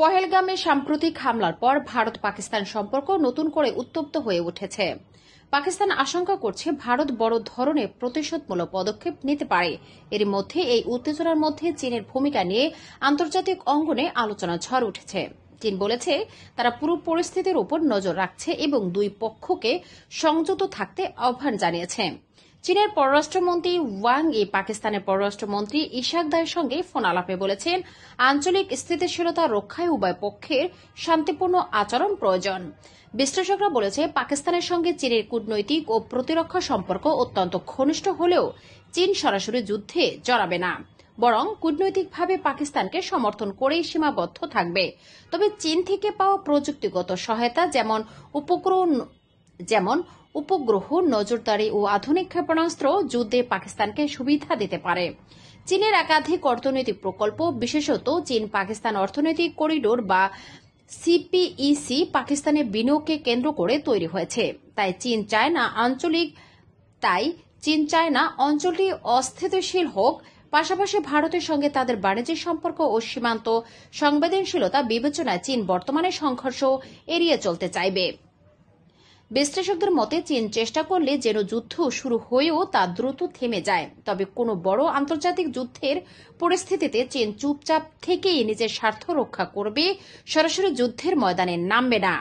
পহেলগামে সাম্প্রতিক হামলার পর ভারত পাকিস্তান সম্পর্ক নতুন করে উত্তপ্ত হয়ে উঠেছে। পাকিস্তান আশঙ্কা করছে ভারত বড় ধরনের প্রতিশোধমূলক পদক্ষেপ নিতে পারে। এর মধ্যে এই উত্তেজনার মধ্যে চীনের ভূমিকা নিয়ে আন্তর্জাতিক অঙ্গনে আলোচনা ঝড় উঠেছে। চীন বলেছে তারা পুরো পরিস্থিতির উপর নজর রাখছে এবং দুই পক্ষকে সংযত থাকতে আহ্বান জানিয়েছে। চীনের পররাষ্ট্রমন্ত্রী ওয়াং ই পাকিস্তানের পররাষ্ট্রমন্ত্রী ইশাক দারের সঙ্গে ফোন আলাপে বলেছেন, আঞ্চলিক স্থিতিশীলতা রক্ষায় উভয় পক্ষের শান্তিপূর্ণ আচরণ প্রয়োজন। বিশ্লেষকরা বলেছে, পাকিস্তানের সঙ্গে চীনের কূটনৈতিক ও প্রতিরক্ষা সম্পর্ক অত্যন্ত ঘনিষ্ঠ হলেও চীন সরাসরি যুদ্ধে জড়াবে না, বরং কূটনৈতিকভাবে পাকিস্তানকে সমর্থন করেই সীমাবদ্ধ থাকবে। তবে চীন থেকে পাওয়া প্রযুক্তিগত সহায়তা যেমন উপগ্রহ, নজরদারি ও আধুনিক ক্ষেপণাস্ত্র যুদ্ধে পাকিস্তানকে সুবিধা দিতে পারে। চীনের একাধিক অর্থনৈতিক প্রকল্প, বিশেষত চীন পাকিস্তান অর্থনৈতিক করিডোর বা সিপিইসি পাকিস্তানের বিনিয়োগকে কেন্দ্র করে তৈরি হয়েছে। তাই চীন চায় না অঞ্চলটি অস্থিতিশীল হোক। পাশাপাশি ভারতের সঙ্গে তাদের বাণিজ্যিক সম্পর্ক ও সীমান্ত সংবেদনশীলতা বিবেচনায় চীন বর্তমানে সংঘর্ষ এড়িয়ে চলতে চাইবে। বিশ্লেষকদের মতে, চীন চেষ্টা করলে যেন যুদ্ধ শুরু হয়েও তা দ্রুত থেমে যায়। তবে কোনো বড় আন্তর্জাতিক যুদ্ধের পরিস্থিতিতে চীন চুপচাপ থেকেই নিজের স্বার্থ রক্ষা করবে, সরাসরি যুদ্ধের ময়দানে নামবে না।